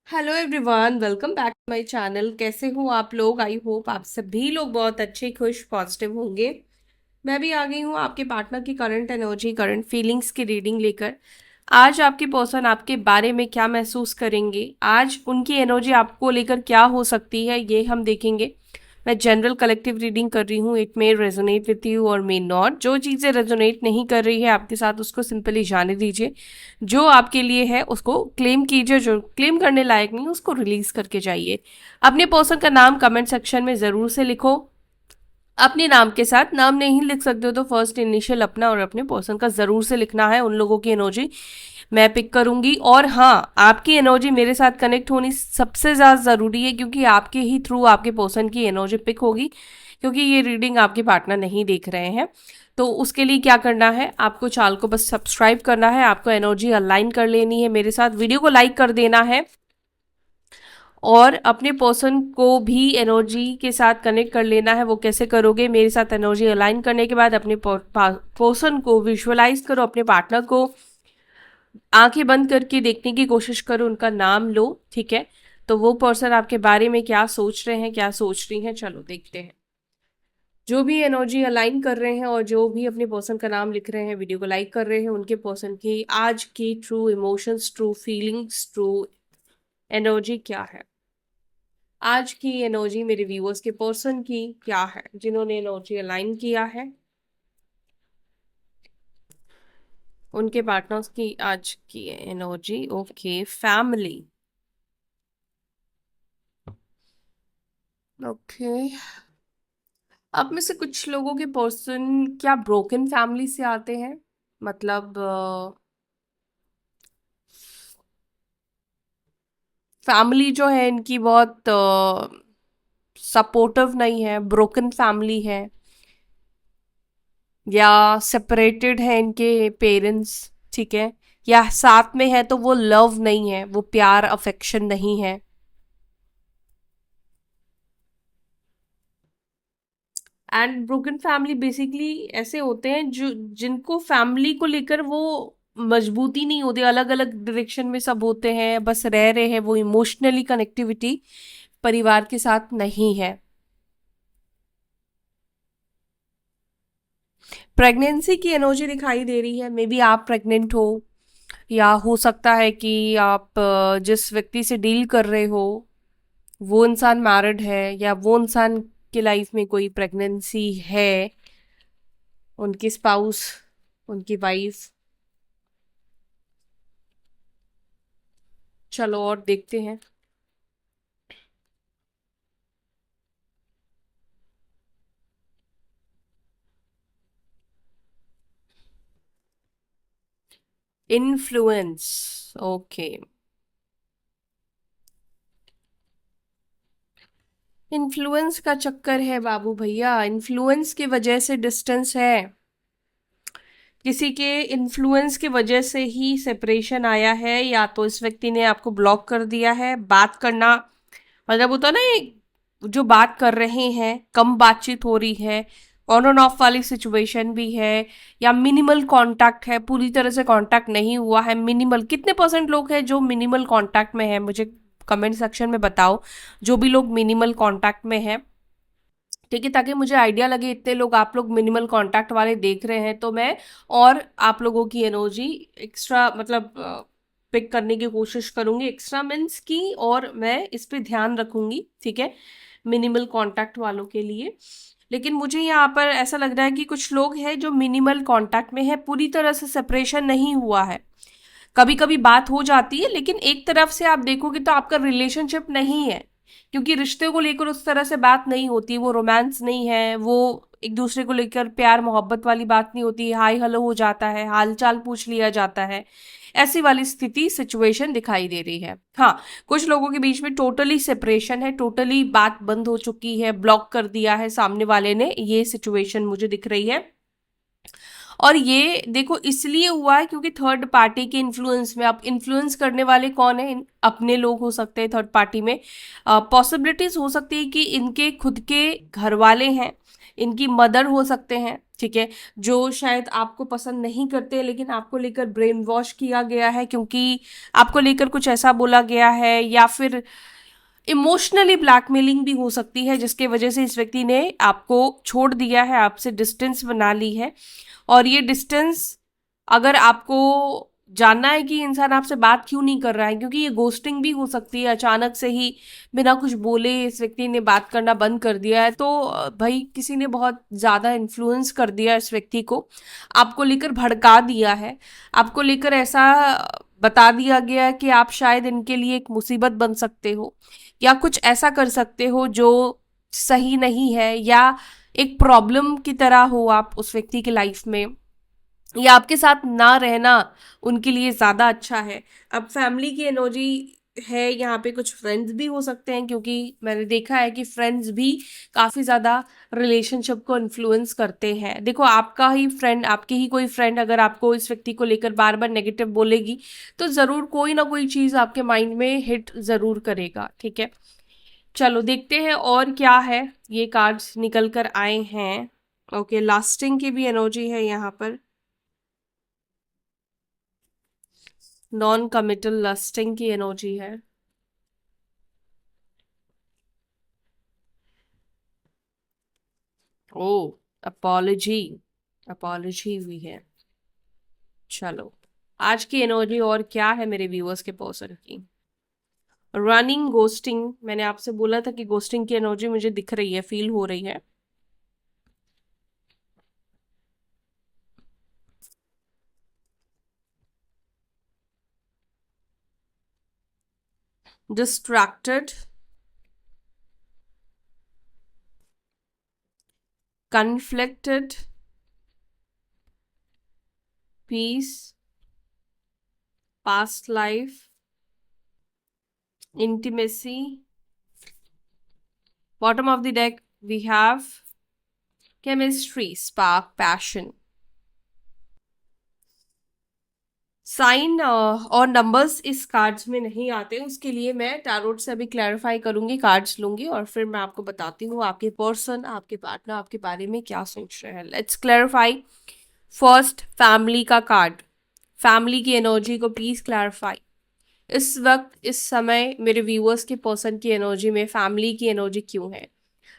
Hello everyone, welcome back to my channel. कैसे हो आप लोग? आई होप आप सभी लोग बहुत अच्छे, खुश, पॉजिटिव होंगे। मैं भी आ गई हूँ आपके पार्टनर की करंट एनर्जी, करंट फीलिंग्स की रीडिंग लेकर। आज आपके पर्सन आपके बारे में क्या महसूस करेंगे, आज उनकी एनर्जी आपको लेकर क्या हो सकती है, ये हम देखेंगे। मैं जनरल कलेक्टिव रीडिंग कर रही हूँ। It may resonate with you और मे नॉट। जो चीज़ें रेजोनेट नहीं कर रही है आपके साथ, उसको सिंपली जाने दीजिए। जो आपके लिए है उसको क्लेम कीजिए, जो क्लेम करने लायक नहीं उसको रिलीज करके जाइए। अपने पर्सन का नाम कमेंट सेक्शन में ज़रूर से लिखो। अपने नाम के साथ नाम नहीं लिख सकते हो तो फर्स्ट इनिशियल अपना और अपने पर्सन का ज़रूर से लिखना है। उन लोगों की एनर्जी मैं पिक करूंगी। और हाँ, आपकी एनर्जी मेरे साथ कनेक्ट होनी सबसे ज़्यादा ज़रूरी है, क्योंकि आपके ही थ्रू आपके पर्सन की एनर्जी पिक होगी। क्योंकि ये रीडिंग आपके पार्टनर नहीं देख रहे हैं। तो उसके लिए क्या करना है, आपको चाल को बस सब्सक्राइब करना है, आपको एनर्जी अलाइन कर लेनी है मेरे साथ, वीडियो को लाइक कर देना है। और अपने पर्सन को भी एनर्जी के साथ कनेक्ट कर लेना है। वो कैसे करोगे? मेरे साथ एनर्जी अलाइन करने के बाद अपने पर्सन को विजुअलाइज करो, अपने पार्टनर को आंखें बंद करके देखने की कोशिश करो, उनका नाम लो। ठीक है? तो वो पर्सन आपके बारे में क्या सोच रहे हैं, क्या सोच रही हैं, चलो देखते हैं। जो भी एनर्जी अलाइन कर रहे हैं और जो भी अपने पर्सन का नाम लिख रहे हैं, वीडियो को लाइक कर रहे हैं, उनके पर्सन की आज की true emotions, true feelings, true energy क्या है। आज की एनर्जी मेरे व्यूअर्स के पर्सन की क्या है, जिन्होंने एनर्जी अलाइन किया है, उनके पार्टनर्स की आज की एनर्जी। Okay, family. ओके, अब में से कुछ लोगों के पर्सन क्या ब्रोकन फैमिली से आते हैं? मतलब फैमिली जो है इनकी बहुत सपोर्टिव नहीं है, ब्रोकन फैमिली है, या सेपरेटेड है इनके पेरेंट्स। ठीक है? या साथ में है तो वो लव नहीं है, वो प्यार अफेक्शन नहीं है। एंड ब्रोकन फैमिली बेसिकली ऐसे होते हैं जो जिनको फैमिली को लेकर वो मजबूती नहीं होती, अलग अलग डायरेक्शन में सब होते हैं, बस रह रहे हैं, वो इमोशनली कनेक्टिविटी परिवार के साथ नहीं है। प्रेगनेंसी की एनर्जी दिखाई दे रही है। मे बी आप प्रेग्नेंट हो, या हो सकता है कि आप जिस व्यक्ति से डील कर रहे हो वो इंसान मैरिड है, या वो इंसान के लाइफ में कोई प्रेगनेंसी है, उनकी स्पाउस, उनकी वाइफ। चलो और देखते हैं। इन्फ्लुएंस। ओके, इन्फ्लुएंस का चक्कर है बाबू भैया। इन्फ्लुएंस की वजह से डिस्टेंस है। किसी के इन्फ्लुएंस की वजह से ही सेपरेशन आया है, या तो इस व्यक्ति ने आपको ब्लॉक कर दिया है। बात करना मतलब होता है ना, जो बात कर रहे हैं कम बातचीत हो रही है, ऑन एंड ऑफ वाली सिचुएशन भी है, या मिनिमल कांटेक्ट है, पूरी तरह से कांटेक्ट नहीं हुआ है, मिनिमल। कितने परसेंट लोग हैं जो मिनिमल कांटेक्ट में है, मुझे कमेंट सेक्शन में बताओ। जो भी लोग मिनिमल कांटेक्ट में है, ठीक है, ताकि मुझे आइडिया लगे इतने लोग आप लोग मिनिमल कांटेक्ट वाले देख रहे हैं तो मैं और आप लोगों की एनर्जी एक्स्ट्रा मतलब पिक करने की कोशिश करूंगी। एक्स्ट्रा मीन्स की, और मैं इस पे ध्यान रखूंगी। ठीक है? मिनिमल कांटेक्ट वालों के लिए। लेकिन मुझे यहाँ पर ऐसा लग रहा है कि कुछ लोग हैं जो मिनिमल कांटेक्ट में है, पूरी तरह से सेपरेशन नहीं हुआ है। कभी कभी बात हो जाती है, लेकिन एक तरफ से आप देखोगे तो आपका रिलेशनशिप नहीं है, क्योंकि रिश्ते को लेकर उस तरह से बात नहीं होती, वो रोमांस नहीं है, वो एक दूसरे को लेकर प्यार मोहब्बत वाली बात नहीं होती। हाय हेलो हो जाता है, हाल चाल पूछ लिया जाता है, ऐसी वाली स्थिति सिचुएशन दिखाई दे रही है। हाँ, कुछ लोगों के बीच में टोटली सेपरेशन है, टोटली बात बंद हो चुकी है, ब्लॉक कर दिया है सामने वाले ने, ये सिचुएशन मुझे दिख रही है। और ये देखो इसलिए हुआ है क्योंकि थर्ड पार्टी के इन्फ्लुएंस में, अब इन्फ्लुएंस करने वाले कौन है? अपने लोग हो सकते हैं थर्ड पार्टी में। पॉसिबिलिटीज हो सकती है कि इनके खुद के घर वाले हैं, इनकी मदर हो सकते हैं, ठीक है, जो शायद आपको पसंद नहीं करते लेकिन आपको लेकर ब्रेन वॉश किया गया है क्योंकि आपको लेकर कुछ ऐसा बोला गया है, या फिर इमोशनली ब्लैकमेलिंग भी हो सकती है जिसके वजह से इस व्यक्ति ने आपको छोड़ दिया है, आपसे डिस्टेंस बना ली है। और ये डिस्टेंस, अगर आपको जानना है कि इंसान आपसे बात क्यों नहीं कर रहा है, क्योंकि ये गोस्टिंग भी हो सकती है, अचानक से ही बिना कुछ बोले इस व्यक्ति ने बात करना बंद कर दिया है, तो भाई किसी ने बहुत ज़्यादा इन्फ्लुएंस कर दिया इस व्यक्ति को, आपको लेकर भड़का दिया है, आपको लेकर ऐसा बता दिया गया है कि आप शायद इनके लिए एक मुसीबत बन सकते हो, या कुछ ऐसा कर सकते हो जो सही नहीं है, या एक प्रॉब्लम की तरह हो आप उस व्यक्ति की लाइफ में, या आपके साथ ना रहना उनके लिए ज़्यादा अच्छा है। अब फैमिली की एनर्जी है यहाँ पे, कुछ फ्रेंड्स भी हो सकते हैं क्योंकि मैंने देखा है कि फ्रेंड्स भी काफ़ी ज़्यादा रिलेशनशिप को इन्फ्लुएंस करते हैं। देखो आपका ही फ्रेंड, आपकी ही कोई फ्रेंड अगर आपको इस व्यक्ति को लेकर बार बार नेगेटिव बोलेगी तो ज़रूर कोई ना कोई चीज़ आपके माइंड में हिट ज़रूर करेगा, ठीक है। चलो देखते हैं और क्या है, ये कार्ड्स निकल कर आए हैं। ओके, लास्टिंग की भी एनर्जी है यहाँ पर, नॉन कमिटल लस्टिंग की एनर्जी है। ओ, अपॉलजी, अपॉलजी हुई है। चलो आज की एनर्जी और क्या है मेरे व्यूअर्स के पर्सन की? रनिंग, गोस्टिंग, मैंने आपसे बोला था कि गोस्टिंग की एनर्जी मुझे दिख रही है, फील हो रही है। Distracted, conflicted, peace, past life, intimacy. Bottom of the deck we have chemistry, spark, passion. Sign और नंबर्स इस कार्ड्स में नहीं आते, उसके लिए मैं टैरोट से अभी क्लैरिफाई करूंगी, कार्ड्स लूंगी और फिर मैं आपको बताती हूँ आपके पर्सन, आपके पार्टनर आपके बारे में क्या सोच रहे हैं। Let's clarify. फर्स्ट, फैमिली का कार्ड, फैमिली की एनर्जी को प्लीज क्लैरिफाई। इस वक्त, इस समय मेरे व्यूअर्स के पर्सन की एनर्जी में फैमिली की एनर्जी क्यों है?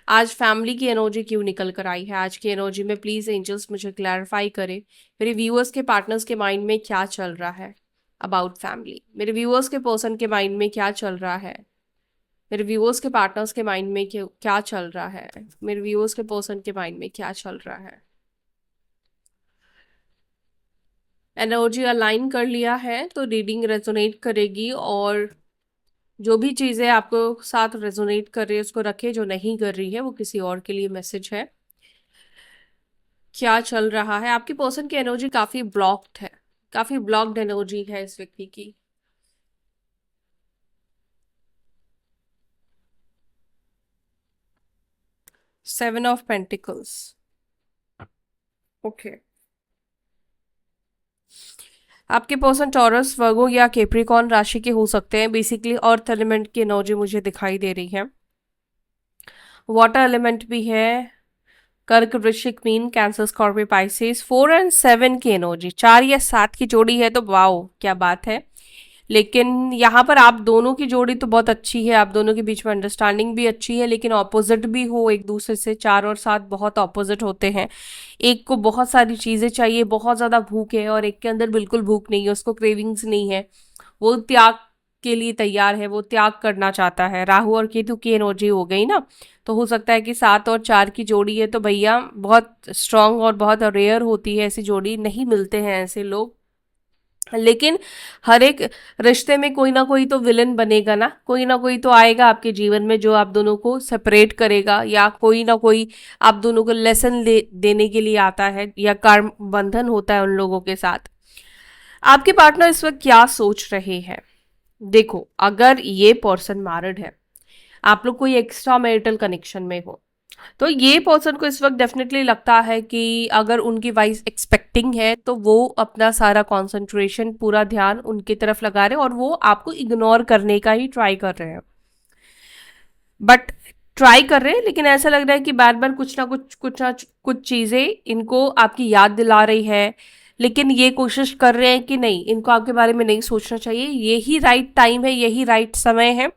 आज फैमिली की एनर्जी क्यों निकल कर आई है? आज की एनर्जी में प्लीज एंजल्स मुझे क्लैरिफाई करें मेरे व्यूअर्स के पार्टनर्स के माइंड में क्या चल रहा है अबाउट फैमिली। मेरे व्यूअर्स के पर्सन के माइंड में क्या चल रहा है? मेरे व्यूअर्स के पार्टनर्स के माइंड में क्या चल रहा है? मेरे व्यूअर्स के पर्सन के माइंड में क्या चल रहा है? एनर्जी अलाइन कर लिया है तो रीडिंग रेजोनेट करेगी, और जो भी चीज़ें आपको साथ रेजोनेट कर रही है उसको रखे, जो नहीं कर रही है वो किसी और के लिए मैसेज है। क्या चल रहा है? आपकी पर्सन की एनर्जी काफी ब्लॉक्ड है, काफी ब्लॉक्ड एनर्जी है इस व्यक्ति की। Seven of pentacles, okay. आपके पर्सन टॉरस, वर्गो या कैप्रिकॉर्न राशि के हो सकते हैं बेसिकली। अर्थ एलिमेंट की एनर्जी मुझे दिखाई दे रही है, वाटर एलिमेंट भी है, कर्क, वृश्चिक, मीन, कैंसर, स्कॉर्पियो, पाइसेस। 4 और 7 की एनर्जी, 4 या 7 की जोड़ी है तो वाओ क्या बात है। लेकिन यहाँ पर आप दोनों की जोड़ी तो बहुत अच्छी है, आप दोनों के बीच में अंडरस्टैंडिंग भी अच्छी है, लेकिन ऑपोजिट भी हो एक दूसरे से। 4 और 7 बहुत ऑपोजिट होते हैं। एक को बहुत सारी चीज़ें चाहिए, बहुत ज़्यादा भूख है, और एक के अंदर बिल्कुल भूख नहीं है, उसको क्रेविंग्स नहीं है, वो त्याग के लिए तैयार है, वो त्याग करना चाहता है। राहु और केतु की एनर्जी हो गई ना, तो हो सकता है कि 7 और 4 की जोड़ी है तो भैया बहुत स्ट्रांग और बहुत रेयर होती है ऐसी जोड़ी, नहीं मिलते हैं ऐसे लोग। लेकिन हर एक रिश्ते में कोई ना कोई तो विलन बनेगा ना, कोई ना कोई तो आएगा आपके जीवन में जो आप दोनों को सेपरेट करेगा, या कोई ना कोई आप दोनों को लेसन देने के लिए आता है, या कर्म बंधन होता है उन लोगों के साथ। आपके पार्टनर इस वक्त क्या सोच रहे हैं? देखो, अगर ये पर्सन मैरिड है, आप लोग कोई एक्स्ट्रा मैरिटल कनेक्शन में हो, तो ये पर्सन को इस वक्त डेफिनेटली लगता है कि अगर उनकी वाइफ एक्सपेक्टिंग है तो वो अपना सारा कंसंट्रेशन, पूरा ध्यान उनकी तरफ लगा रहे हैं और वो आपको इग्नोर करने का ही ट्राई कर रहे हैं। बट ट्राई कर रहे हैं, लेकिन ऐसा लग रहा है कि बार बार कुछ चीजें इनको आपकी याद दिला रही है, लेकिन ये कोशिश कर रहे हैं कि नहीं, इनको आपके बारे में नहीं सोचना चाहिए, यही राइट टाइम है, यही राइट समय है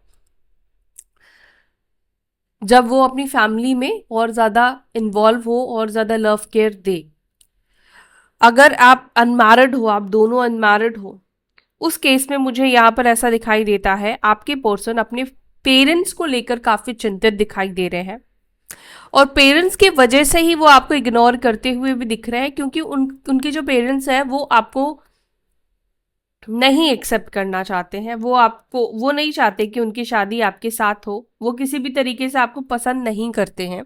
जब वो अपनी फैमिली में और ज़्यादा इन्वॉल्व हो और ज़्यादा लव केयर दे। अगर आप अनमैरिड हो, आप दोनों अनमैरिड हो, उस केस में मुझे यहाँ पर ऐसा दिखाई देता है आपके पर्सन अपने पेरेंट्स को लेकर काफ़ी चिंतित दिखाई दे रहे हैं, और पेरेंट्स की वजह से ही वो आपको इग्नोर करते हुए भी दिख रहे हैं, क्योंकि उनके जो पेरेंट्स हैं वो आपको नहीं एक्सेप्ट करना चाहते हैं, वो नहीं चाहते कि उनकी शादी आपके साथ हो, वो किसी भी तरीके से आपको पसंद नहीं करते हैं।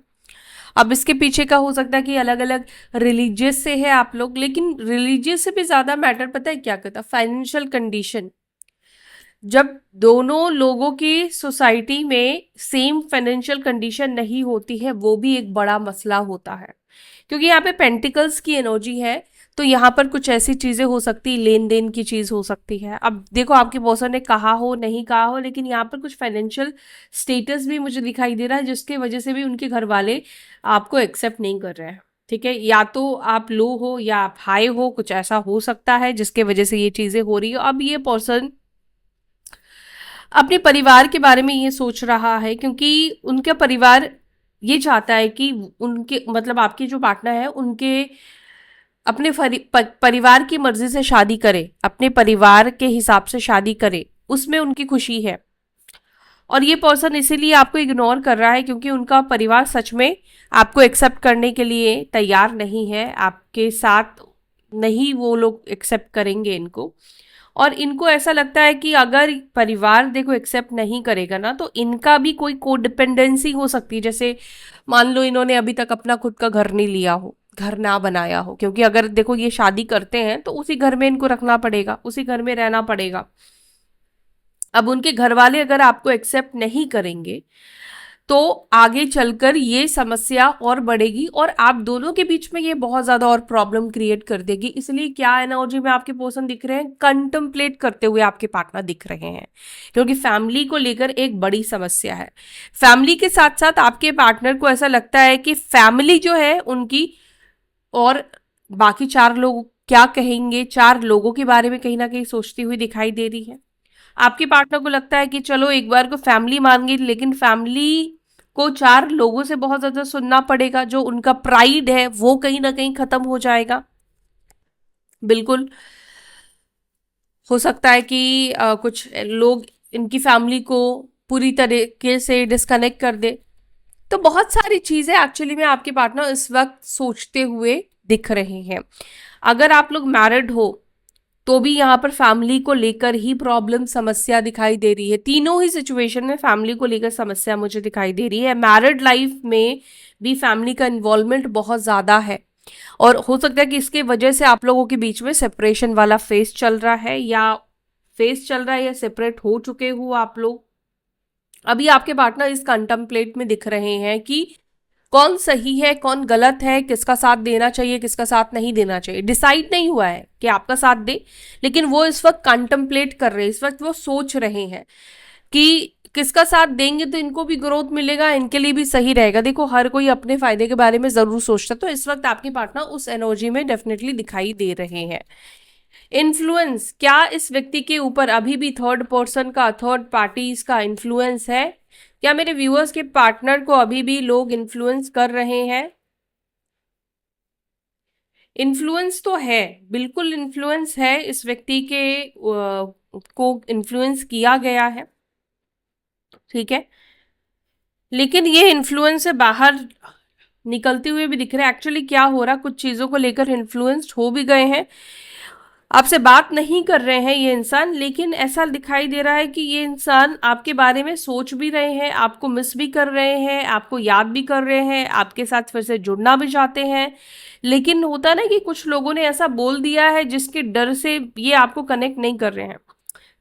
अब इसके पीछे का हो सकता है कि अलग अलग रिलीजियस से है आप लोग, लेकिन रिलीजियस से भी ज्यादा मैटर पता है क्या करता, फाइनेंशियल कंडीशन। जब दोनों लोगों की सोसाइटी में सेम फाइनेंशियल कंडीशन नहीं होती है, वो भी एक बड़ा मसला होता है, क्योंकि यहाँ पे पेंटिकल्स की एनर्जी है। तो यहाँ पर कुछ ऐसी चीजें हो सकती, लेन देन की चीज हो सकती है। अब देखो आपके पर्सन ने कहा हो नहीं कहा हो, लेकिन यहाँ पर कुछ फाइनेंशियल स्टेटस भी मुझे दिखाई दे रहा है, जिसके वजह से भी उनके घर वाले आपको एक्सेप्ट नहीं कर रहे हैं। ठीक है, या तो आप लो हो या आप हाई हो, कुछ ऐसा हो सकता है जिसके वजह से ये चीजें हो रही है। अब ये पर्सन अपने परिवार के बारे में ये सोच रहा है, क्योंकि उनका परिवार ये चाहता है कि उनके मतलब आपके जो पार्टनर है उनके अपने परिवार की मर्जी से शादी करे, अपने परिवार के हिसाब से शादी करे, उसमें उनकी खुशी है। और ये पर्सन इसीलिए आपको इग्नोर कर रहा है क्योंकि उनका परिवार सच में आपको एक्सेप्ट करने के लिए तैयार नहीं है, आपके साथ नहीं वो लोग एक्सेप्ट करेंगे इनको। और इनको ऐसा लगता है कि अगर परिवार देखो एक्सेप्ट नहीं करेगा ना, तो इनका भी कोई कोडिपेंडेंसी हो सकती है। जैसे मान लो इन्होंने अभी तक अपना खुद का घर नहीं लिया हो, घर ना बनाया हो, क्योंकि अगर देखो ये शादी करते हैं तो उसी घर में इनको रखना पड़ेगा, उसी घर में रहना पड़ेगा। अब उनके घर वाले अगर आपको एक्सेप्ट नहीं करेंगे तो आगे चलकर ये समस्या और बढ़ेगी, और आप दोनों के बीच में ये बहुत ज्यादा और प्रॉब्लम क्रिएट कर देगी। इसलिए क्या एनर्जी में आपके पर्सन दिख रहे हैं, कंटम्पलेट करते हुए आपके पार्टनर दिख रहे हैं, क्योंकि फैमिली को लेकर एक बड़ी समस्या है। फैमिली के साथ साथ आपके पार्टनर को ऐसा लगता है कि फैमिली जो है उनकी, और बाकी चार लोग क्या कहेंगे, चार लोगों के बारे में कहीं ना कहीं सोचती हुई दिखाई दे रही है। आपके पार्टनर को लगता है कि चलो एक बार को फैमिली मान गई, लेकिन फैमिली को चार लोगों से बहुत ज्यादा सुनना पड़ेगा, जो उनका प्राइड है वो कहीं ना कहीं खत्म हो जाएगा। बिल्कुल हो सकता है कि कुछ लोग इनकी फैमिली को पूरी तरीके से डिस्कनेक्ट कर दे। तो बहुत सारी चीजें एक्चुअली में आपके पार्टनर इस वक्त सोचते हुए दिख रहे हैं। अगर आप लोग मैरिड हो तो भी यहाँ पर फैमिली को लेकर ही प्रॉब्लम, समस्या दिखाई दे रही है। तीनों ही सिचुएशन में फैमिली को लेकर समस्या मुझे दिखाई दे रही है। मैरिड लाइफ में भी फैमिली का इन्वॉल्वमेंट बहुत ज़्यादा है, और हो सकता है कि इसके वजह से आप लोगों के बीच में सेपरेशन वाला फेस चल रहा है, या सेपरेट हो चुके हो आप लोग। अभी आपके पार्टनर इस कंटम्पलेट में दिख रहे हैं कि कौन सही है कौन गलत है, किसका साथ देना चाहिए किसका साथ नहीं देना चाहिए। डिसाइड नहीं हुआ है कि आपका साथ दे, लेकिन वो इस वक्त कंटम्पलेट कर रहे हैं, इस वक्त वो सोच रहे हैं कि किसका साथ देंगे तो इनको भी ग्रोथ मिलेगा, इनके लिए भी सही रहेगा। देखो हर कोई अपने फायदे के बारे में जरूर सोचता है, तो इस वक्त आपके पार्टनर उस एनर्जी में डेफिनेटली दिखाई दे रहे हैं। इन्फ्लुएंस, क्या इस व्यक्ति के ऊपर अभी भी थर्ड पर्सन का, थर्ड पार्टीज का इन्फ्लुएंस है? क्या मेरे व्यूअर्स के पार्टनर को अभी भी लोग इन्फ्लुएंस कर रहे हैं? इन्फ्लुएंस तो है, बिल्कुल इन्फ्लुएंस है, इस व्यक्ति के को इन्फ्लुएंस किया गया है। ठीक है, लेकिन ये इन्फ्लुएंस से बाहर निकलते हुए भी दिख रहे हैं। एक्चुअली क्या हो रहा, कुछ चीजों को लेकर इन्फ्लुएंस्ड हो भी गए हैं, आपसे बात नहीं कर रहे हैं ये इंसान, लेकिन ऐसा दिखाई दे रहा है कि ये इंसान आपके बारे में सोच भी रहे हैं, आपको मिस भी कर रहे हैं, आपको याद भी कर रहे हैं, आपके साथ फिर से जुड़ना भी चाहते हैं। लेकिन होता है ना कि कुछ लोगों ने ऐसा बोल दिया है जिसके डर से ये आपको कनेक्ट नहीं कर रहे हैं।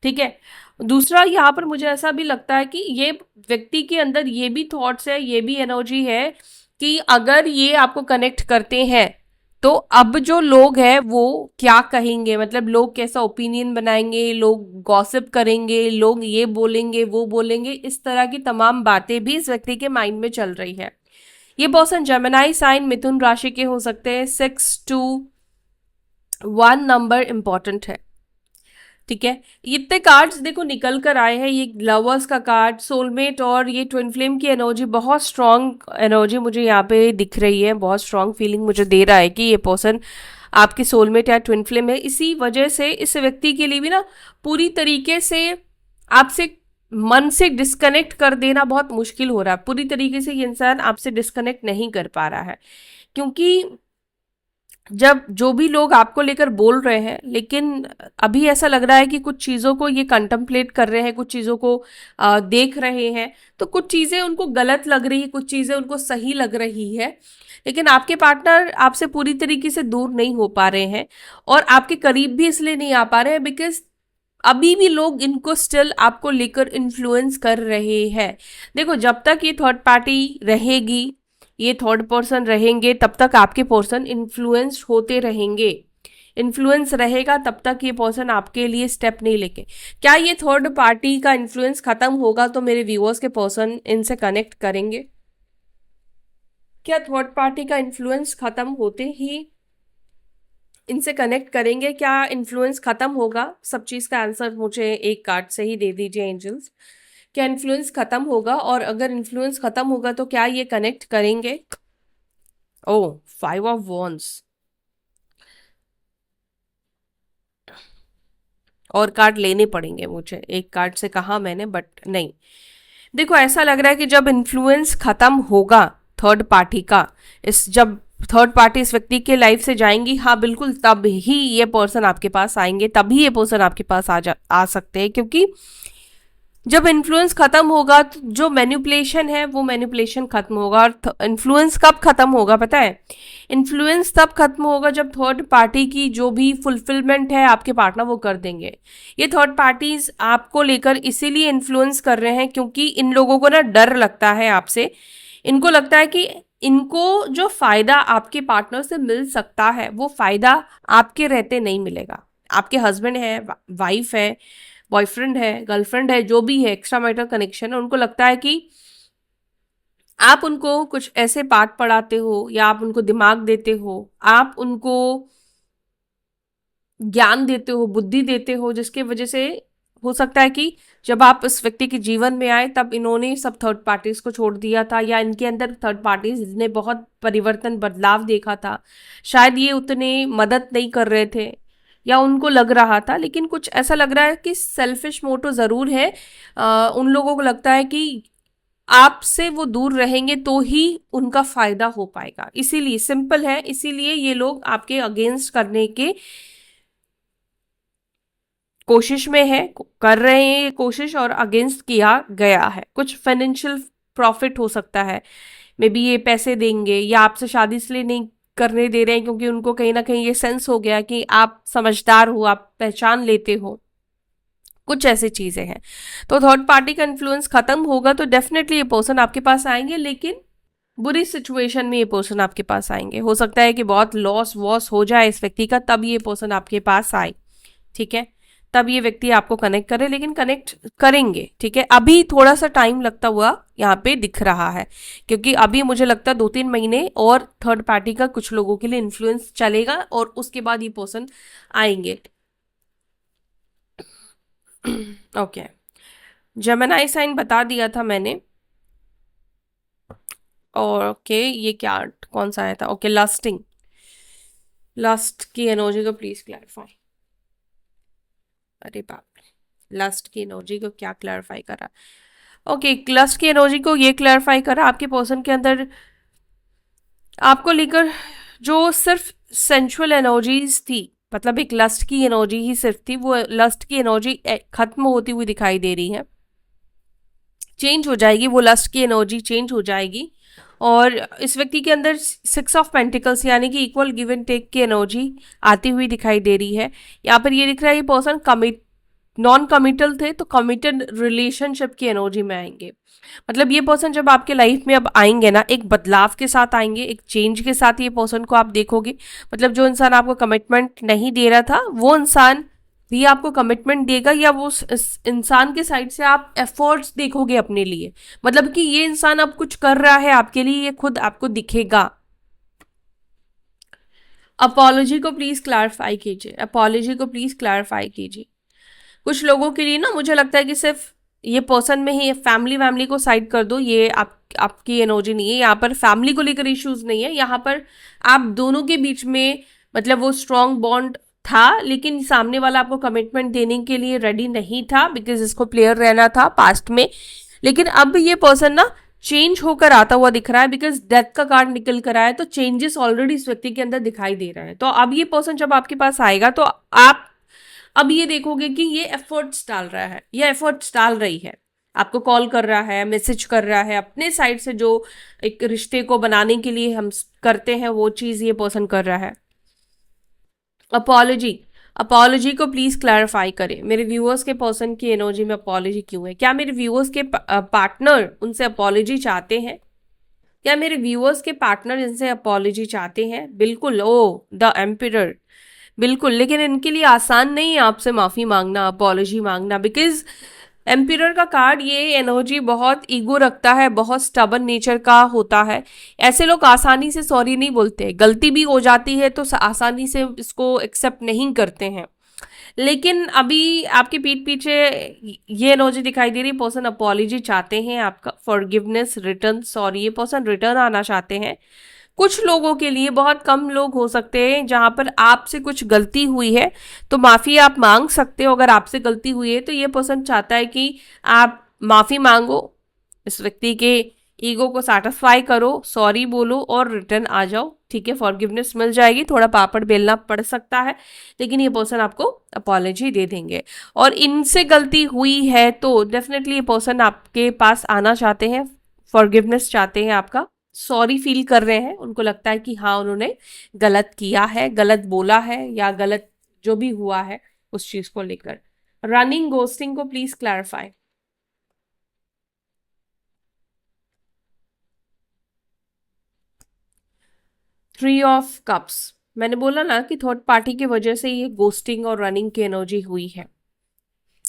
ठीक है, दूसरा यहाँ पर मुझे ऐसा भी लगता है कि ये व्यक्ति के अंदर ये भी थॉट्स है, ये भी एनर्जी है कि अगर ये आपको कनेक्ट करते हैं तो अब जो लोग हैं वो क्या कहेंगे, मतलब लोग कैसा ओपिनियन बनाएंगे, लोग गॉसिप करेंगे, लोग ये बोलेंगे वो बोलेंगे, इस तरह की तमाम बातें भी इस व्यक्ति के माइंड में चल रही है। ये पर्सन जेमिनाई साइन मिथुन राशि के हो सकते हैं। 621 नंबर इंपॉर्टेंट है, ठीक है। इतने कार्ड्स देखो निकल कर आए हैं, ये लवर्स का कार्ड, सोलमेट और ये ट्विन फ्लेम की एनर्जी, बहुत स्ट्रांग एनर्जी मुझे यहाँ पे दिख रही है, बहुत स्ट्रांग फीलिंग मुझे दे रहा है कि ये पर्सन आपकी सोलमेट या ट्विन फ्लेम है। इसी वजह से इस व्यक्ति के लिए भी ना पूरी तरीके से आपसे मन से डिस्कनेक्ट कर देना बहुत मुश्किल हो रहा है। पूरी तरीके से ये इंसान आपसे डिस्कनेक्ट नहीं कर पा रहा है, क्योंकि जब जो भी लोग आपको लेकर बोल रहे हैं, लेकिन अभी ऐसा लग रहा है कि कुछ चीज़ों को ये कंtemplate कर रहे हैं, कुछ चीज़ों को देख रहे हैं, तो कुछ चीज़ें उनको गलत लग रही है, कुछ चीज़ें उनको सही लग रही है, लेकिन आपके पार्टनर आपसे पूरी तरीके से दूर नहीं हो पा रहे हैं और आपके करीब भी इसलिए नहीं आ पा रहे हैं बिकॉज अभी भी लोग इनको स्टिल आपको लेकर इन्फ्लुएंस कर रहे हैं। देखो, जब तक ये थर्ड पार्टी रहेगी, ये थर्ड पर्सन रहेंगे, तब तक आपके पर्सन इन्फ्लुएंस होते रहेंगे। इन्फ्लुएंस रहेगा तब तक ये पर्सन आपके लिए स्टेप नहीं लेके। क्या ये थर्ड पार्टी का इन्फ्लुएंस खत्म होगा तो मेरे व्यूअर्स के पर्सन इनसे कनेक्ट करेंगे? क्या थर्ड पार्टी का इन्फ्लुएंस खत्म होते ही इनसे कनेक्ट करेंगे? क्या इन्फ्लुएंस खत्म होगा? सब चीज का आंसर मुझे एक कार्ड से ही दे दीजिए एंजल्स। क्या इन्फ्लुएंस खत्म होगा? और अगर इन्फ्लुएंस खत्म होगा तो क्या ये कनेक्ट करेंगे? ओ, 5 ऑफ वॉन्ड्स और कार्ड लेने पड़ेंगे मुझे, एक कार्ड से कहा मैंने बट नहीं। देखो, ऐसा लग रहा है कि जब इन्फ्लुएंस खत्म होगा थर्ड पार्टी का, इस जब थर्ड पार्टी इस व्यक्ति के लाइफ से जाएंगी, हाँ बिल्कुल, तब ही ये पर्सन आपके पास आएंगे, तभी ये पर्सन आपके पास आ सकते हैं। क्योंकि जब इन्फ्लुएंस खत्म होगा तो जो मैनिपुलेशन है वो मैनिपुलेशन खत्म होगा। और इन्फ्लुएंस कब खत्म होगा पता है? इन्फ्लुएंस तब खत्म होगा जब थर्ड पार्टी की जो भी फुलफिलमेंट है आपके पार्टनर वो कर देंगे। ये थर्ड पार्टीज आपको लेकर इसीलिए इन्फ्लुएंस कर रहे हैं क्योंकि इन लोगों को ना डर लगता है आपसे। इनको लगता है कि इनको जो फायदा आपके पार्टनर से मिल सकता है वो फायदा आपके रहते नहीं मिलेगा। आपके हस्बैंड है, वाइफ है, बॉयफ्रेंड है, गर्लफ्रेंड है, जो भी है, एक्स्ट्रा मैरिटल कनेक्शन है, उनको लगता है कि आप उनको कुछ ऐसे पाठ पढ़ाते हो या आप उनको दिमाग देते हो, आप उनको ज्ञान देते हो, बुद्धि देते हो, जिसके वजह से हो सकता है कि जब आप इस व्यक्ति के जीवन में आए तब इन्होंने सब थर्ड पार्टीज को छोड़ दिया था, या इनके अंदर थर्ड पार्टीज ने बहुत परिवर्तन बदलाव देखा था। शायद ये उतने मदद नहीं कर रहे थे या उनको लग रहा था, लेकिन कुछ ऐसा लग रहा है कि सेल्फिश मोटो जरूर है। उन लोगों को लगता है कि आपसे वो दूर रहेंगे तो ही उनका फायदा हो पाएगा। इसीलिए सिंपल है, इसीलिए ये लोग आपके अगेंस्ट करने के कोशिश में है, कर रहे हैं ये कोशिश, और अगेंस्ट किया गया है। कुछ फाइनेंशियल प्रॉफिट हो सकता है, मे बी ये पैसे देंगे या आपसे शादी इसलिए नहीं करने दे रहे हैं क्योंकि उनको कहीं ना कहीं ये सेंस हो गया कि आप समझदार हो, आप पहचान लेते हो। कुछ ऐसी चीजें हैं। तो थर्ड पार्टी का इन्फ्लुएंस खत्म होगा तो डेफिनेटली ये पर्सन आपके पास आएंगे, लेकिन बुरी सिचुएशन में ये पर्सन आपके पास आएंगे। हो सकता है कि बहुत लॉस वॉस हो जाए इस व्यक्ति का, तब ये पर्सन आपके पास आए, ठीक है, तब ये व्यक्ति आपको कनेक्ट करे, लेकिन कनेक्ट करेंगे, ठीक है। अभी थोड़ा सा टाइम लगता हुआ यहाँ पे दिख रहा है, क्योंकि अभी मुझे लगता है 2-3 महीने और थर्ड पार्टी का कुछ लोगों के लिए इन्फ्लुएंस चलेगा और उसके बाद ये पर्सन आएंगे। ओके, जेमिनी साइन बता दिया था मैंने। और ओके, ये क्या कौन सा आया था? ओके, लस्टिंग, लस्ट की एनर्जी को प्लीज क्लैरिफाई। अरे बाप रे, लस्ट की एनर्जी को क्या क्लैरिफाई करा? ओके, लस्ट की एनर्जी को ये क्लैरिफाई करा आपके पर्सन के अंदर आपको लेकर जो सिर्फ सेंचुअल एनर्जीज थी, मतलब एक लस्ट की एनर्जी ही सिर्फ थी, वो लस्ट की एनर्जी खत्म होती हुई दिखाई दे रही है, चेंज हो जाएगी। वो लस्ट की एनर्जी चेंज हो जाएगी और इस व्यक्ति के अंदर 6 ऑफ पेंटिकल्स यानी कि इक्वल गिव एंड टेक की एनर्जी आती हुई दिखाई दे रही है। यहाँ पर ये दिख रहा है ये पर्सन नॉन कमिटल थे तो कमिटेड रिलेशनशिप की एनर्जी में आएंगे। मतलब ये पर्सन जब आपके लाइफ में अब आएंगे ना, एक बदलाव के साथ आएंगे, एक चेंज के साथ ये पर्सन को आप देखोगे। मतलब जो इंसान आपको कमिटमेंट नहीं दे रहा था वो इंसान भी आपको कमिटमेंट देगा, या वो इस इंसान के साइड से आप एफर्ट्स देखोगे अपने लिए। मतलब कि ये इंसान अब कुछ कर रहा है आपके लिए, ये खुद आपको दिखेगा। अपॉलॉजी को प्लीज क्लैरिफाई कीजिए, अपॉलॉजी को प्लीज क्लैरिफाई कीजिए। कुछ लोगों के लिए ना मुझे लगता है कि सिर्फ ये पर्सन में ही, फैमिली वैमिली को साइड कर दो, ये आपकी एनर्जी नहीं है। यहाँ पर फैमिली को लेकर इश्यूज नहीं है, यहाँ पर आप दोनों के बीच में मतलब वो स्ट्रॉन्ग बॉन्ड था, लेकिन सामने वाला आपको कमिटमेंट देने के लिए रेडी नहीं था, बिकॉज इसको प्लेयर रहना था पास्ट में। लेकिन अब ये पर्सन ना चेंज होकर आता हुआ दिख रहा है, बिकॉज डेथ का कार्ड निकल कर आया, तो चेंजेस ऑलरेडी इस व्यक्ति के अंदर दिखाई दे रहे हैं। तो अब ये पर्सन जब आपके पास आएगा तो आप अब ये देखोगे कि ये एफर्ट्स डाल रहा है, ये एफर्ट्स डाल रही है, आपको कॉल कर रहा है, मैसेज कर रहा है, अपने साइड से जो एक रिश्ते को बनाने के लिए हम करते हैं वो चीज ये पर्सन कर रहा है। अपॉलॉजी, अपॉलॉजी को प्लीज क्लैरिफाई करें। मेरे व्यूअर्स के पर्सन की एनर्जी में अपॉलॉजी क्यों है? क्या मेरे व्यूअर्स के पार्टनर उनसे अपॉलॉजी चाहते हैं? क्या मेरे व्यूअर्स के पार्टनर इनसे अपॉलॉजी चाहते हैं? बिल्कुल। ओ द एम्पिरर, बिल्कुल। लेकिन इनके लिए आसान नहीं है आपसे माफी मांगना, अपॉलॉजी मांगना, बिकॉज एम्पिरर का कार्ड ये एनर्जी बहुत ईगो रखता है, बहुत स्टबन नेचर का होता है। ऐसे लोग आसानी से सॉरी नहीं बोलते, गलती भी हो जाती है तो आसानी से इसको एक्सेप्ट नहीं करते हैं। लेकिन अभी आपके पीठ पीछे ये एनर्जी दिखाई दे रही, पर्सन अपॉलॉजी चाहते हैं, आपका फॉरगिवनेस, रिटर्न, सॉरी, ये पर्सन रिटर्न आना चाहते हैं। कुछ लोगों के लिए, बहुत कम लोग हो सकते हैं जहां पर आपसे कुछ गलती हुई है तो माफी आप मांग सकते हो। अगर आपसे गलती हुई है तो ये पर्सन चाहता है कि आप माफी मांगो, इस व्यक्ति के ईगो को सेटिस्फाई करो, सॉरी बोलो और रिटर्न आ जाओ। ठीक है, फॉरगिवनेस मिल जाएगी, थोड़ा पापड़ बेलना पड़ सकता है, लेकिन ये पर्सन आपको अपॉलॉजी दे देंगे। और इनसे गलती हुई है तो डेफिनेटली ये पर्सन आपके पास आना चाहते हैं, फॉरगिवनेस चाहते हैं, आपका सॉरी फील कर रहे हैं। उनको लगता है कि हाँ उन्होंने गलत किया है, गलत बोला है, या गलत जो भी हुआ है उस चीज को लेकर। रनिंग गोस्टिंग को प्लीज क्लैरिफाई। 3 ऑफ कप्स, मैंने बोला ना कि थर्ड पार्टी की वजह से ये गोस्टिंग और रनिंग की एनर्जी हुई है।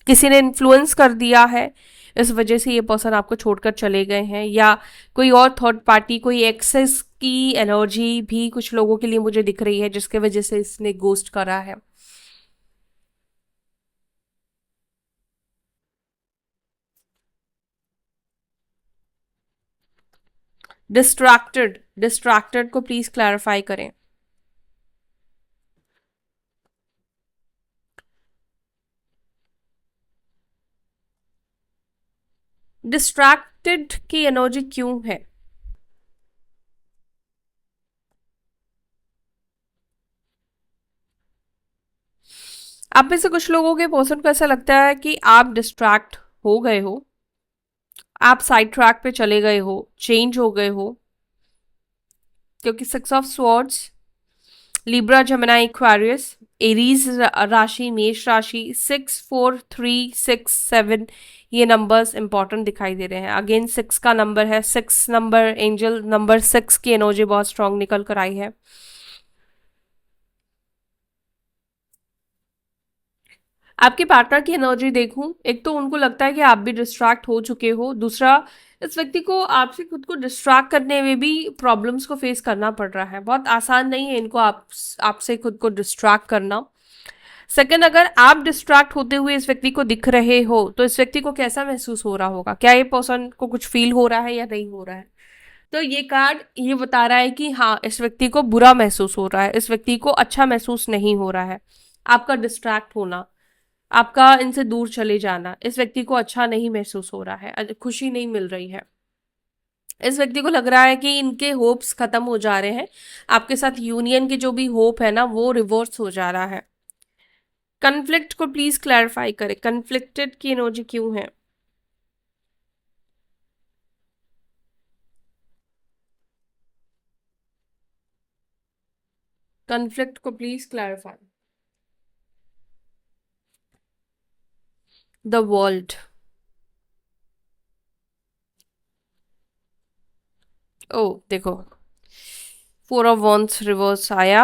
किसी ने इन्फ्लुएंस कर दिया है, इस वजह से ये पर्सन आपको छोड़कर चले गए हैं, या कोई और थर्ड पार्टी, कोई एक्सेस की एनर्जी भी कुछ लोगों के लिए मुझे दिख रही है, जिसके वजह से इसने गोस्ट करा है। डिस्ट्रैक्टेड, डिस्ट्रैक्टेड को प्लीज क्लैरिफाई करें। डिस्ट्रैक्टेड की एनर्जी क्यों है? आप में से कुछ लोगों के पर्सन को ऐसा लगता है कि आप डिस्ट्रैक्ट हो गए हो, आप साइड ट्रैक पे चले गए हो, चेंज हो गए हो, क्योंकि 6 ऑफ स्वॉर्ड्स, लिब्रा, जमिनी, एक्वेरियस, एरीज राशि, मेष राशि, 6 4 3 6 7, ये नंबर्स इंपॉर्टेंट दिखाई दे रहे हैं। अगेन 6 का नंबर है, 6 नंबर, एंजल नंबर 6 की एनर्जी बहुत स्ट्रांग निकल कर आई है। आपके पार्टनर की एनर्जी देखूं, एक तो उनको लगता है कि आप भी डिस्ट्रैक्ट हो चुके हो, दूसरा इस व्यक्ति को आपसे खुद को डिस्ट्रैक्ट करने में भी प्रॉब्लम्स को फेस करना पड़ रहा है। बहुत आसान नहीं है इनको आपसे खुद को डिस्ट्रैक्ट करना। सेकंड, अगर आप डिस्ट्रैक्ट होते हुए इस व्यक्ति को दिख रहे हो तो इस व्यक्ति को कैसा महसूस हो रहा होगा? क्या ये पर्सन को कुछ फील हो रहा है या नहीं हो रहा है? तो ये कार्ड ये बता रहा है कि हाँ, इस व्यक्ति को बुरा महसूस हो रहा है, इस व्यक्ति को अच्छा महसूस नहीं हो रहा है। आपका डिस्ट्रैक्ट होना, आपका इनसे दूर चले जाना, इस व्यक्ति को अच्छा नहीं महसूस हो रहा है, खुशी नहीं मिल रही है। इस व्यक्ति को लग रहा है कि इनके होप्स खत्म हो जा रहे हैं, आपके साथ यूनियन के जो भी होप है ना वो रिवर्स हो जा रहा है। कन्फ्लिक्ट को प्लीज क्लैरिफाई करें, कन्फ्लिक्टेड की एनर्जी क्यों है? कन्फ्लिक्ट को प्लीज क्लैरिफाई। The world. ओ देखो, फोर ऑफ वॉन्ड्स रिवर्स आया।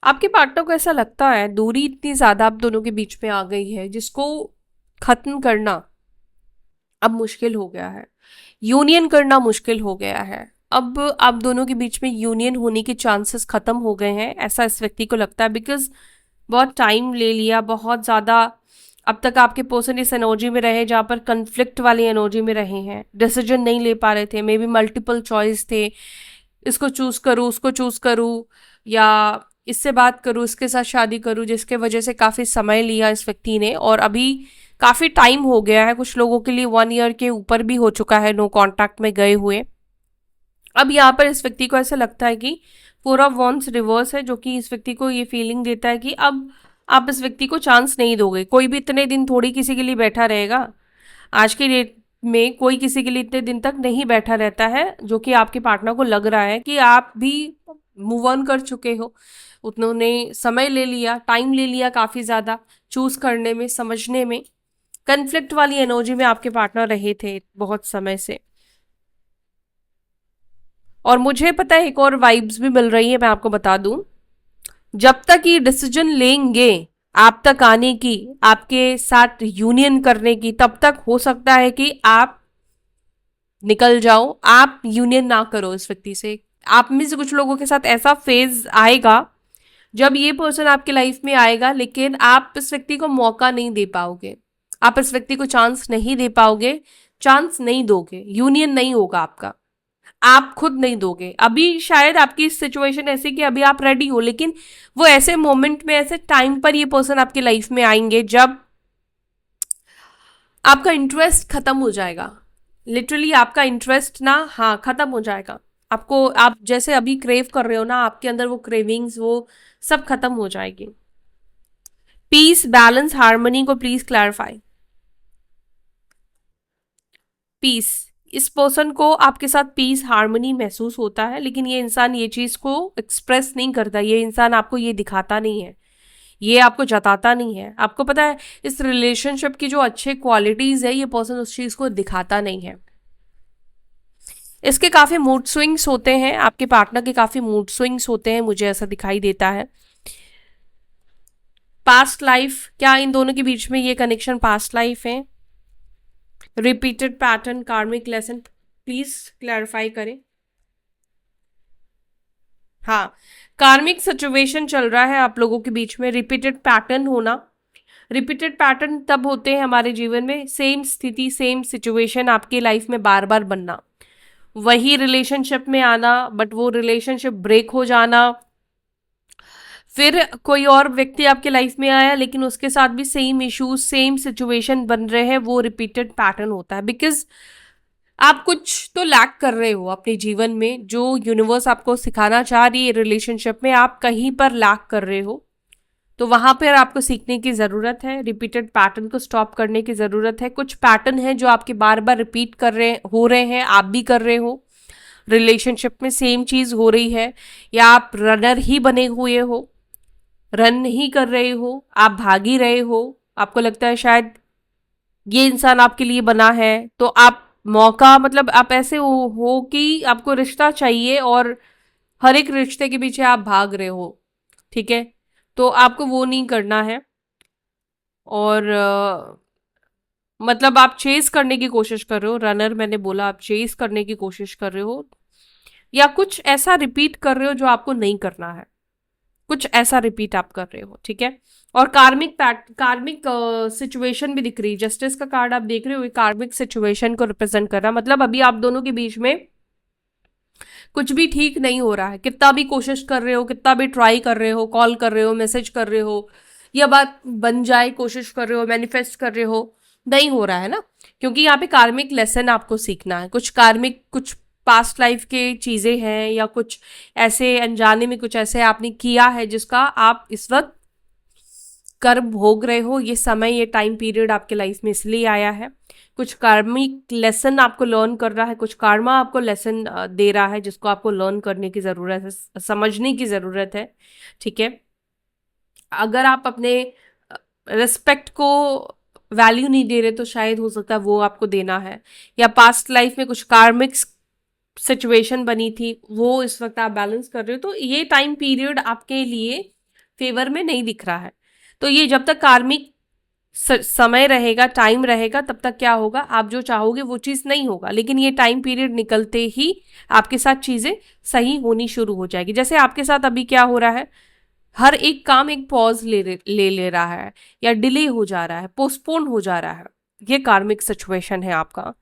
आपके पार्टनर को ऐसा लगता है दूरी इतनी ज्यादा आप दोनों के बीच में आ गई है जिसको खत्म करना अब मुश्किल हो गया है, यूनियन करना मुश्किल हो गया है। अब आप दोनों के बीच में यूनियन होने के चांसेस खत्म हो गए हैं, ऐसा इस व्यक्ति को लगता है। बिकॉज बहुत टाइम ले लिया, बहुत ज़्यादा अब तक आपके पर्सन इस एनर्जी में रहे जहाँ पर कन्फ्लिक्ट वाली एनर्जी में रहे हैं, डिसीजन नहीं ले पा रहे थे, मे बी मल्टीपल चॉइस थे, इसको चूज करूँ उसको चूज करूँ, या इससे बात करूँ इसके साथ शादी करूँ, जिसके वजह से काफ़ी समय लिया इस व्यक्ति ने। और अभी काफ़ी टाइम हो गया है, कुछ लोगों के लिए 1 ईयर के ऊपर भी हो चुका है नो कॉन्टैक्ट में गए हुए। अब यहाँ पर इस व्यक्ति को ऐसा लगता है कि फोर ऑफ वॉन्ड्स रिवर्स है, जो कि इस व्यक्ति को ये फीलिंग देता है कि अब आप इस व्यक्ति को चांस नहीं दोगे। कोई भी इतने दिन थोड़ी किसी के लिए बैठा रहेगा, आज की डेट में कोई किसी के लिए इतने दिन तक नहीं बैठा रहता है, जो कि आपके पार्टनर को लग रहा है कि आप भी मूव ऑन कर चुके हो। उन्होंने समय ले लिया, टाइम ले लिया काफ़ी ज़्यादा चूज करने में, समझने में। कन्फ्लिक्ट वाली एनर्जी में आपके पार्टनर रहे थे बहुत समय से। और मुझे पता है एक और वाइब्स भी मिल रही है, मैं आपको बता दूं। जब तक ये डिसीजन लेंगे आप तक आने की, आपके साथ यूनियन करने की, तब तक हो सकता है कि आप निकल जाओ, आप यूनियन ना करो इस व्यक्ति से। आप में से कुछ लोगों के साथ ऐसा फेज आएगा जब ये पर्सन आपकी लाइफ में आएगा, लेकिन आप इस व्यक्ति को मौका नहीं दे पाओगे, आप इस व्यक्ति को चांस नहीं दे पाओगे, चांस नहीं दोगे, यूनियन नहीं होगा आपका, आप खुद नहीं दोगे। अभी शायद आपकी सिचुएशन ऐसी कि अभी आप रेडी हो, लेकिन वो ऐसे मोमेंट में, ऐसे टाइम पर ये पर्सन आपकी लाइफ में आएंगे जब आपका इंटरेस्ट खत्म हो जाएगा। लिटरली आपका इंटरेस्ट ना, हाँ, खत्म हो जाएगा। आपको, आप जैसे अभी क्रेव कर रहे हो ना, आपके अंदर वो क्रेविंग्स वो सब खत्म हो जाएगी। पीस, बैलेंस, हार्मनी को प्लीज क्लैरिफाई। पीस, इस पर्सन को आपके साथ पीस हार्मनी महसूस होता है, लेकिन ये इंसान ये चीज को एक्सप्रेस नहीं करता, ये इंसान आपको ये दिखाता नहीं है, ये आपको जताता नहीं है। आपको पता है इस रिलेशनशिप की जो अच्छे क्वालिटीज है, ये पर्सन उस चीज को दिखाता नहीं है। इसके काफी मूड स्विंग्स होते हैं, आपके पार्टनर के काफी मूड स्विंग्स होते हैं, मुझे ऐसा दिखाई देता है। पास्ट लाइफ, क्या इन दोनों के बीच में ये कनेक्शन पास्ट लाइफ है? रिपीटेड पैटर्न, कार्मिक लेसन, प्लीज क्लैरिफाई करें। हाँ, कार्मिक सिचुएशन चल रहा है आप लोगों के बीच में, रिपीटेड पैटर्न होना। रिपीटेड पैटर्न तब होते हैं हमारे जीवन में, सेम स्थिति, सेम सिचुएशन आपकी लाइफ में बार बार बनना, वही रिलेशनशिप में आना, बट वो रिलेशनशिप ब्रेक हो जाना, फिर कोई और व्यक्ति आपके लाइफ में आया लेकिन उसके साथ भी सेम इश्यूज, सेम सिचुएशन बन रहे हैं, वो रिपीटेड पैटर्न होता है। बिकॉज आप कुछ तो लैक कर रहे हो अपने जीवन में, जो यूनिवर्स आपको सिखाना चाह रही है रिलेशनशिप में, आप कहीं पर लैक कर रहे हो, तो वहां पर आपको सीखने की जरूरत है, रिपीटेड पैटर्न को स्टॉप करने की जरूरत है। कुछ पैटर्न है जो आपके बार बार रिपीट कर रहे हैं, आप भी कर रहे हो, रिलेशनशिप में सेम चीज हो रही है, या आप रनर ही बने हुए हो, रन नहीं कर रहे हो, आप भाग ही रहे हो। आपको लगता है शायद ये इंसान आपके लिए बना है, तो आप मौका, मतलब आप ऐसे हो कि आपको रिश्ता चाहिए और हर एक रिश्ते के पीछे आप भाग रहे हो, ठीक है? तो आपको वो नहीं करना है। और मतलब आप चेस करने की कोशिश कर रहे हो, रनर मैंने बोला, आप चेस करने की कोशिश कर रहे हो, या कुछ ऐसा रिपीट कर रहे हो जो आपको नहीं करना है, कुछ ऐसा रिपीट आप कर रहे हो, ठीक है? और कार्मिक सिचुएशन भी दिख रही है, जस्टिस का कार्ड आप देख रहे हो, कार्मिक सिचुएशन को रिप्रेजेंट कर रहा है। मतलब अभी आप दोनों के बीच में कुछ भी ठीक नहीं हो रहा है, कितना भी कोशिश कर रहे हो, कितना भी ट्राई कर रहे हो, कॉल कर रहे हो, मैसेज कर रहे हो, यह बात बन जाए कोशिश कर रहे हो, मैनिफेस्ट कर रहे हो, नहीं हो रहा है ना, क्योंकि यहाँ पे कार्मिक लेसन आपको सीखना है। कुछ कार्मिक, कुछ पास्ट लाइफ के चीजें हैं, या कुछ ऐसे अनजाने में कुछ ऐसे आपने किया है जिसका आप इस वक्त कर्म भोग रहे हो। ये समय, ये टाइम पीरियड आपके लाइफ में इसलिए आया है, कुछ कार्मिक लेसन आपको लर्न कर रहा है, कुछ कार्मा आपको लेसन दे रहा है जिसको आपको लर्न करने की जरूरत है, समझने की जरूरत है, ठीक है? अगर आप अपने रिस्पेक्ट को वैल्यू नहीं दे रहे तो शायद हो सकता है वो आपको देना है, या पास्ट लाइफ में कुछ कार्मिक सिचुएशन बनी थी वो इस वक्त आप बैलेंस कर रहे हो, तो ये टाइम पीरियड आपके लिए फेवर में नहीं दिख रहा है। तो ये जब तक कार्मिक समय रहेगा, टाइम रहेगा, तब तक क्या होगा, आप जो चाहोगे वो चीज़ नहीं होगा। लेकिन ये टाइम पीरियड निकलते ही आपके साथ चीज़ें सही होनी शुरू हो जाएगी। जैसे आपके साथ अभी क्या हो रहा है, हर एक काम एक पॉज ले रहा है, या डिले हो जा रहा है, पोस्टपोन हो जा रहा है। ये कार्मिक सिचुएशन है आपका।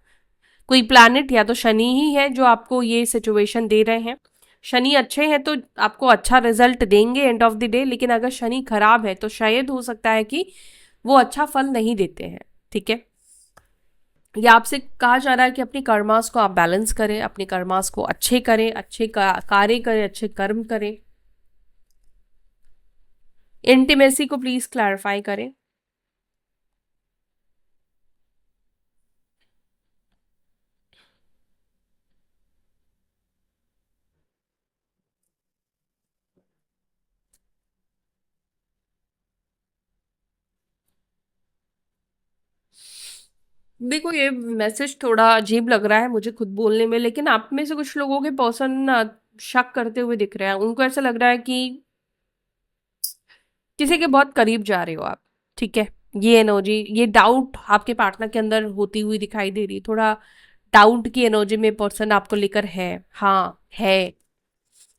कोई प्लैनेट या तो शनि ही है जो आपको ये सिचुएशन दे रहे हैं। शनि अच्छे हैं तो आपको अच्छा रिजल्ट देंगे एंड ऑफ द डे, लेकिन अगर शनि खराब है तो शायद हो सकता है कि वो अच्छा फल नहीं देते हैं। ठीक है, या आपसे कहा जा रहा है कि अपनी कर्मास को आप बैलेंस करें, अपने कर्मास को अच्छे करें, अच्छे कार्य करें, अच्छे कर्म करें। इंटीमेसी को प्लीज क्लैरिफाई करें। देखो, ये मैसेज थोड़ा अजीब लग रहा है मुझे खुद बोलने में, लेकिन आप में से कुछ लोगों के पर्सन शक करते हुए दिख रहे हैं। उनको ऐसा लग रहा है कि किसी के बहुत करीब जा रहे हो आप। ठीक है, ये एनर्जी, ये डाउट आपके पार्टनर के अंदर होती हुई दिखाई दे रही है। थोड़ा डाउट की एनर्जी में पर्सन आपको लेकर है। हाँ है,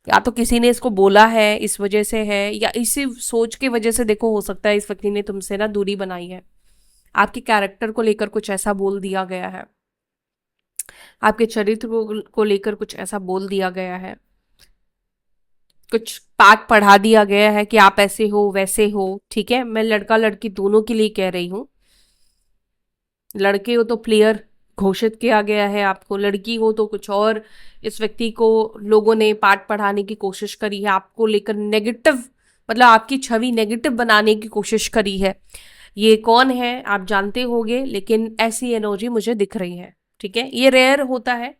या तो किसी ने इसको बोला है इस वजह से है, या इसी सोच की वजह से देखो हो सकता है इस व्यक्ति ने तुमसे ना दूरी बनाई है। आपके कैरेक्टर को लेकर कुछ ऐसा बोल दिया गया है, आपके चरित्र को लेकर कुछ ऐसा बोल दिया गया है, कुछ पाठ पढ़ा दिया गया है कि आप ऐसे हो वैसे हो। ठीक है, मैं लड़का लड़की दोनों के लिए कह रही हूँ। लड़के हो तो प्लेयर घोषित किया गया है आपको, लड़की हो तो कुछ और। इस व्यक्ति को लोगों ने पाठ पढ़ाने की कोशिश करी है, आपको लेकर नेगेटिव, मतलब आपकी छवि नेगेटिव बनाने की कोशिश करी है। ये कौन है आप जानते होंगे, लेकिन ऐसी एनर्जी मुझे दिख रही है। ठीक है, ये रेयर होता है,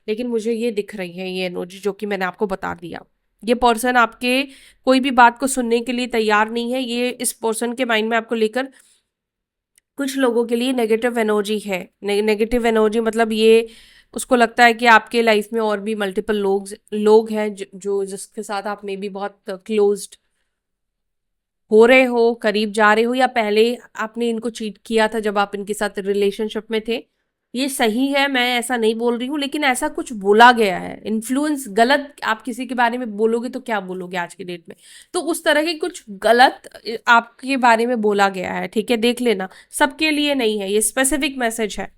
लेकिन मुझे ये दिख रही है ये एनर्जी जो कि मैंने आपको बता दिया। ये पर्सन आपके कोई भी बात को सुनने के लिए तैयार नहीं है। ये इस पर्सन के माइंड में आपको लेकर कुछ लोगों के लिए नेगेटिव एनर्जी है। नेगेटिव एनर्जी मतलब ये, उसको लगता है कि आपके लाइफ में और भी मल्टीपल लोग हैं जो जिसके साथ आप में भी बहुत क्लोज्ड हो रहे हो, करीब जा रहे हो, या पहले आपने इनको चीट किया था जब आप इनके साथ रिलेशनशिप में थे। ये सही है, मैं ऐसा नहीं बोल रही हूँ, लेकिन ऐसा कुछ बोला गया है। इन्फ्लुएंस गलत, आप किसी के बारे में बोलोगे तो क्या बोलोगे आज के डेट में, तो उस तरह के कुछ गलत आपके बारे में बोला गया है। ठीक है, देख लेना, सबके लिए नहीं है, ये स्पेसिफिक मैसेज है।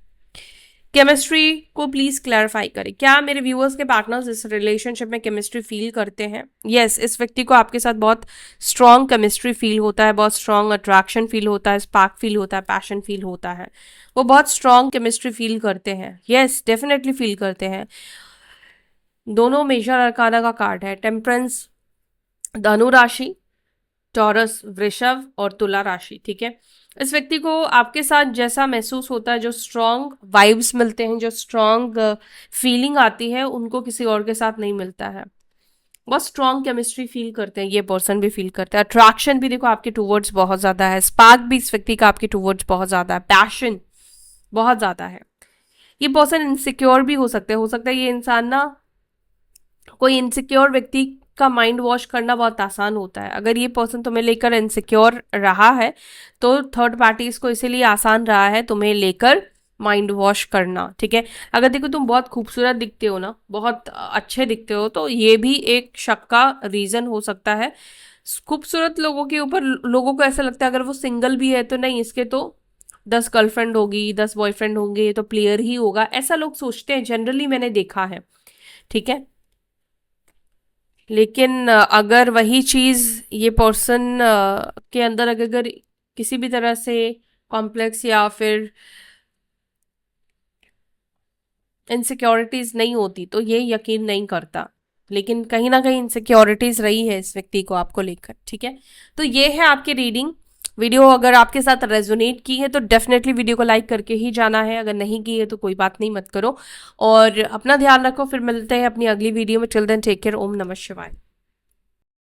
केमिस्ट्री को प्लीज क्लैरिफाई करें। क्या मेरे व्यूअर्स के पार्टनर्स इस रिलेशनशिप में केमिस्ट्री फील करते हैं? यस, इस व्यक्ति को आपके साथ बहुत स्ट्रॉन्ग केमिस्ट्री फील होता है, बहुत स्ट्रॉन्ग अट्रैक्शन फील होता है, स्पार्क फील होता है, पैशन फील होता है। वो बहुत स्ट्रॉन्ग केमिस्ट्री फील करते हैं। यस, डेफिनेटली फील करते हैं। दोनों मेजर अरकाना का कार्ड है, टेम्परेंस धनु राशि, टॉरस वृषभ और तुला राशि। ठीक है, इस व्यक्ति को आपके साथ जैसा महसूस होता है, जो स्ट्रॉन्ग वाइब्स मिलते हैं, जो स्ट्रॉन्ग फीलिंग आती है, उनको किसी और के साथ नहीं मिलता है। बहुत स्ट्रॉन्ग केमिस्ट्री फील करते हैं, ये पर्सन भी फील करता है। अट्रैक्शन भी देखो आपके टूवर्ड्स बहुत ज्यादा है, स्पार्क भी इस व्यक्ति का आपके टूवर्ड्स बहुत ज्यादा है, पैशन बहुत ज्यादा है। ये पर्सन इनसिक्योर भी हो सकता है ये इंसान ना, कोई इनसिक्योर व्यक्ति का माइंड वॉश करना बहुत आसान होता है। अगर ये पर्सन तुम्हें लेकर इनसिक्योर रहा है तो थर्ड पार्टीज को इसीलिए आसान रहा है तुम्हें लेकर माइंड वॉश करना। ठीक है, अगर देखो तुम बहुत खूबसूरत दिखते हो ना, बहुत अच्छे दिखते हो, तो ये भी एक शक का रीजन हो सकता है। खूबसूरत लोगों के ऊपर लोगों को ऐसा लगता है अगर वो सिंगल भी है तो नहीं, इसके तो 10 गर्लफ्रेंड होगी, 10 बॉयफ्रेंड होंगे, ये तो प्लेयर ही होगा, ऐसा लोग सोचते हैं, जनरली मैंने देखा है। ठीक है, लेकिन अगर वही चीज ये पर्सन के अंदर अगर किसी भी तरह से कॉम्प्लेक्स या फिर इनसिक्योरिटीज नहीं होती तो ये यकीन नहीं करता, लेकिन कहीं ना कहीं इनसिक्योरिटीज रही है इस व्यक्ति को आपको लेकर। ठीक है, तो ये है आपकी रीडिंग। वीडियो अगर आपके साथ रेजोनेट की है तो डेफिनेटली वीडियो को लाइक करके ही जाना है, अगर नहीं की है तो कोई बात नहीं, मत करो। और अपना ध्यान रखो, फिर मिलते हैं अपनी अगली वीडियो में। टिल देन टेक केयर, ओम नमः शिवाय।